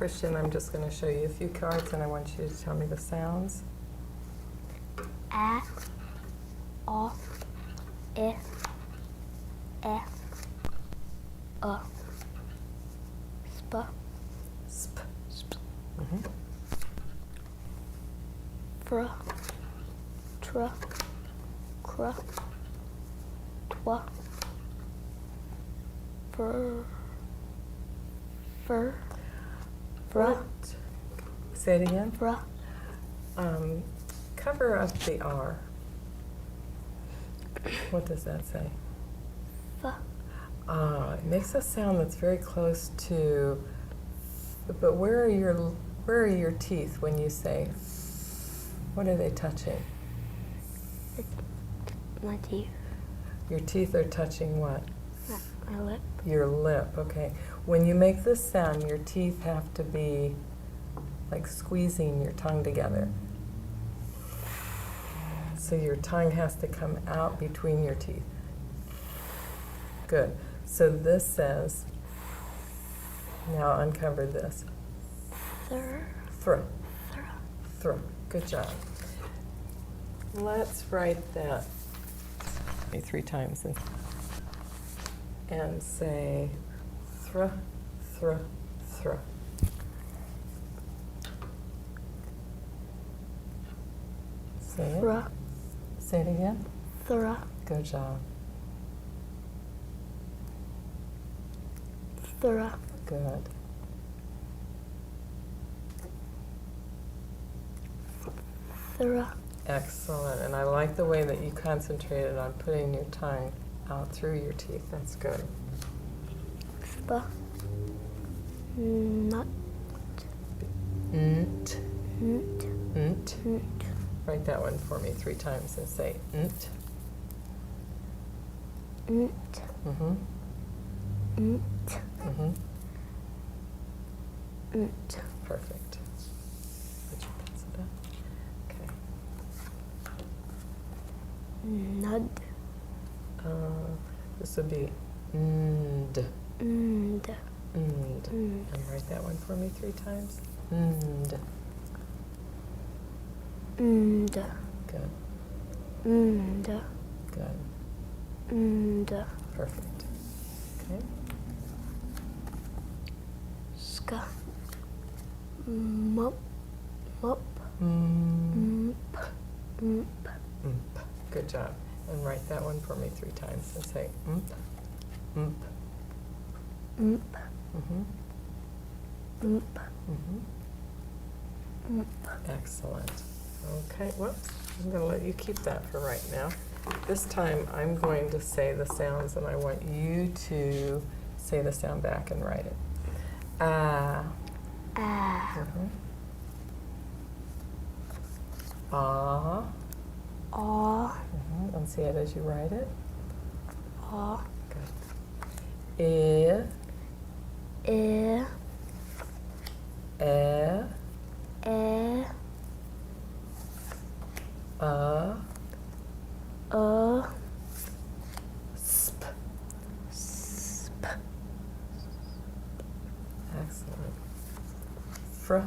Christian, I'm just going to show you a few cards and I want you to tell me the sounds. A, O, I, E, O, Sp, Sp. Sp, Mhm. Fr, Tr, Cr, Twa, Fr, Fr, Fr, What? Say it again. Fr, Cover up the R. What does that say? F, It makes a sound that's very close to. But where are your teeth when you say? What are they touching? my teeth, Your teeth are touching what? my lip, Your lip. Okay. When you make this sound, your teeth have to be like squeezing your tongue together. So your tongue has to come out between your teeth. Good. So this says, now uncover this. Thr, Thr. Thr, Thr. Good job. Let's write that 3 times and say thr, thr, thr. Say it. Thr, Say it again. Thr, Good job. Thr, Good. Thr, Excellent. And I like the way that you concentrated on putting your tongue out through your teeth. That's good. Sp, Nut, Nt. Nt, Nt. Nt, Write that one for me 3 times and say nt. Nt, Mm-hmm. Nt, Mm-hmm. Nt, Perfect. Put your pencil down. Okay. Nud, This would be nd. Nd, Nd. Nd, And write that one for me 3 times. Nd. Nd, Good. Nd, Good. Nd, Perfect. Okay. Sk, Mup, Mup, Mm. Mp, Mp, Mp. Good job. And write that one for me 3 times and say mp. Mp. Mp, Mm-hmm. Mp, Mm-hmm. Mp. Excellent. Okay, whoops. I'm going to let you keep that for right now. This time I'm going to say the sounds and I want you to say the sound back and write it. Ah. Ah, Mm-hmm. Ah. Aw, Mm-hmm. And say it as you write it. Aw, Good. Eh. Eh, Eh. Eh, Sp. Sp, Excellent. Fr.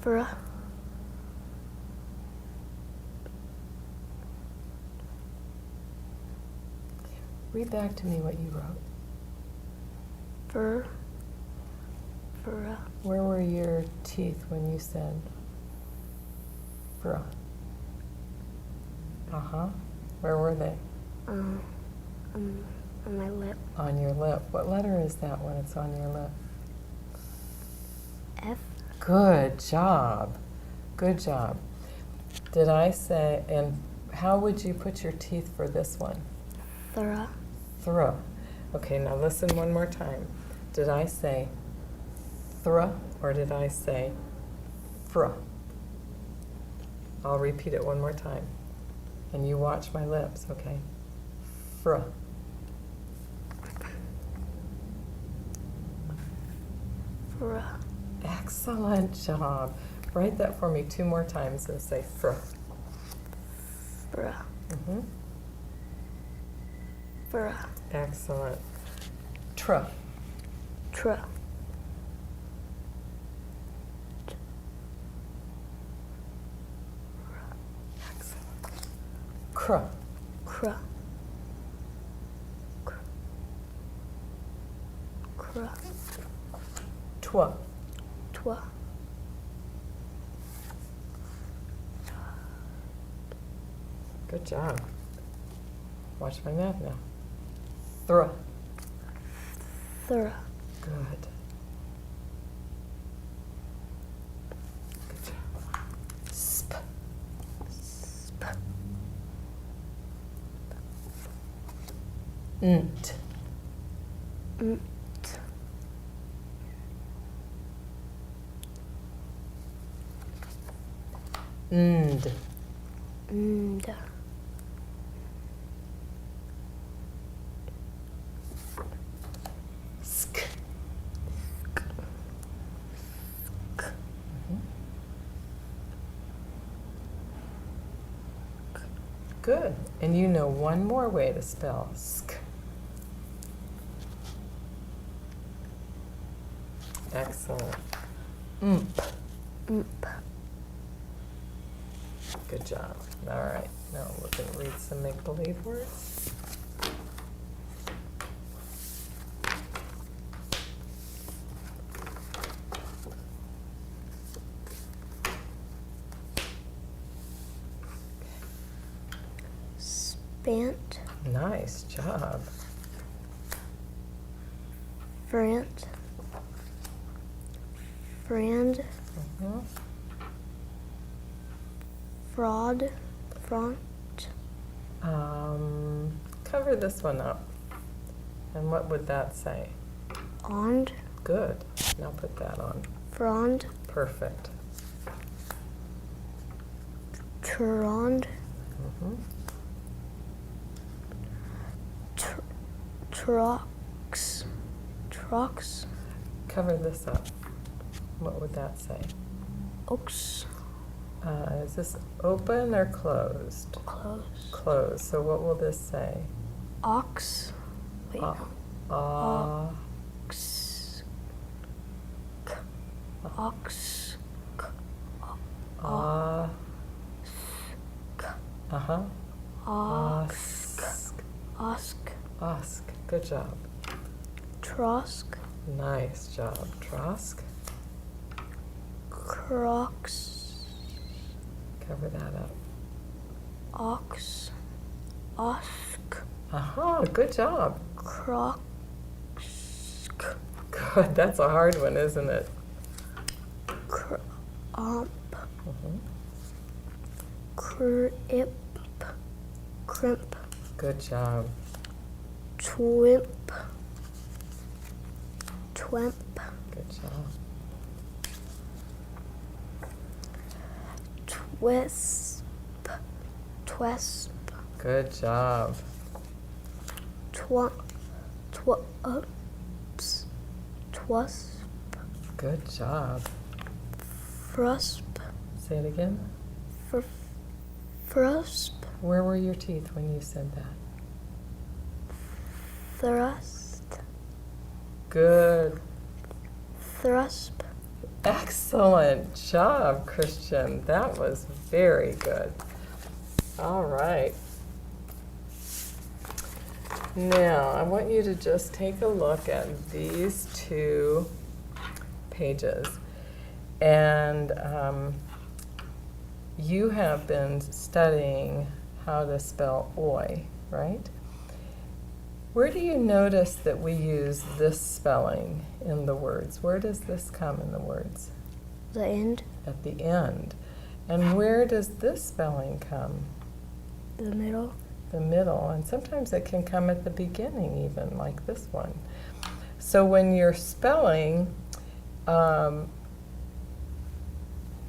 Fr, Read back to me what you wrote. Fr, Fr, Where were your teeth when you said fr? Uh-huh. Where were they? on my lip. On your lip. What letter is that when it's on your lip? F, Good job. Good job. Did I say, and how would you put your teeth for this one? Thr, Thr. Okay, now listen one more time. Did I say thr or did I say fr? I'll repeat it one more time. And you watch my lips, okay? Fr. Fr, Excellent job. Write that for me 2 more times and say fr. Fr, Mm-hmm. Fr, Excellent. Tr. Tr, Cr. Cr. Cr. Cr. Twa. Twa. Good job. Watch my mouth now. Thra. Thra. Good. Good job. Sp. Sp. Nt. Nt. Nd. Nd. Sk. Good. And you know one more way to spell sk. Excellent. Mp. Mp. Good job. All right. Now we're going to read some make-believe words. Spant. Nice job. Frant. Friend. Mhm. Fraud. Front. Cover this one up. And what would that say? Ond. Good. Now put that on. Frond. Perfect. Trond. Mhm. Trox. Trox. Cover this up. What would that say? Ox. Is this open or closed? Close. Closed. So what will this say? Ox. Wait. Ah. No. Ox. K. Ox. K. Ah. K. Uh-huh. Osk. Ask. Osk. Ask. Good job. Trosk. Nice job. Trosk. Crocs. Cover that up. Ox. Osk. Uh-huh. Good job. Crocs. Good. That's a hard one, isn't it? Crump. Mhm. Crip. Crimp. Good job. Twimp. Twimp. Good job. Twisp. Twisp. Good job. Twump. Twips. Twusp. Good job. Frusp. Say it again. Frusp. Where were your teeth when you said that? Thrust. Good. Thrusp. Excellent job, Christian. That was very good. All right. Now, I want you to just take a look at these two pages. And you have been studying how to spell oi, right? Where do you notice that we use this spelling in the words? Where does this come in the words? The end. At the end. And where does this spelling come? The middle. The middle. And sometimes it can come at the beginning even, like this one. So when you're spelling,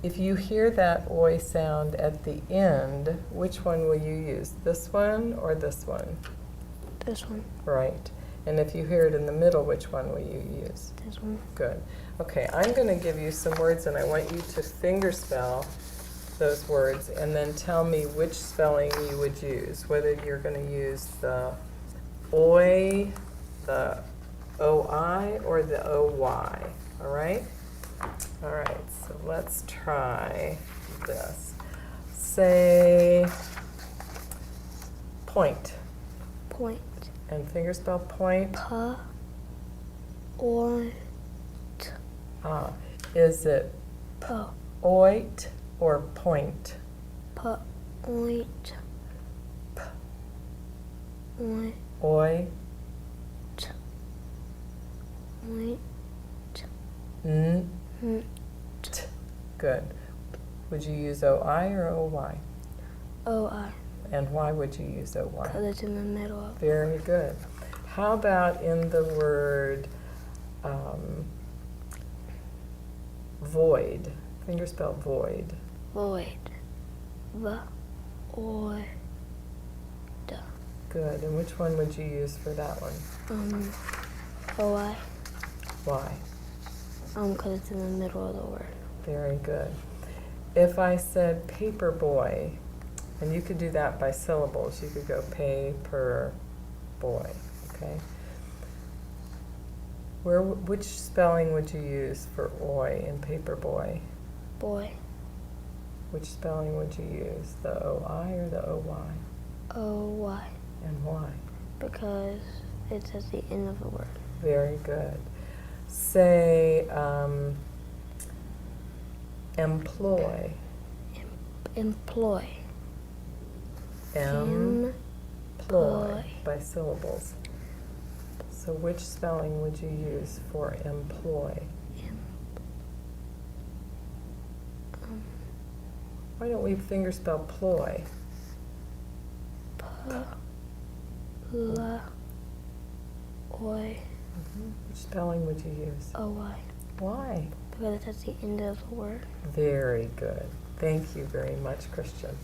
if you hear that oi sound at the end, which one will you use? This one or this one? This one. Right. And if you hear it in the middle, which one will you use? This one. Good. Okay, I'm going to give you some words and I want you to finger spell those words and then tell me which spelling you would use, whether you're going to use the oi, the oi, or the oy. All right? All right, so let's try this. Say point. Point. And fingerspell point. Point. Is it oit or point? Point. Point. Oi. Point. N. T. Good. Would you use OI or OY? OI. And why would you use OY? Because it's in the middle of. Very good. How about in the word void? Fingerspell void. Void. Void. Good. And which one would you use for that one? OI. Why? Because it's in the middle of the word. Very good. If I said paper boy, and you could do that by syllables, you could go paper boy, okay? Which spelling would you use for oi in paper boy? Boy. Which spelling would you use, the OI or the OY? OY. And why? Because it's at the end of the word. Very good. Say employ. Employ. Employ by syllables. So which spelling would you use for employ? Why don't we fingerspell ploy? Oy. Which spelling would you use? OY. Why? Because it's at the end of the word. Very good. Thank you very much, Christian.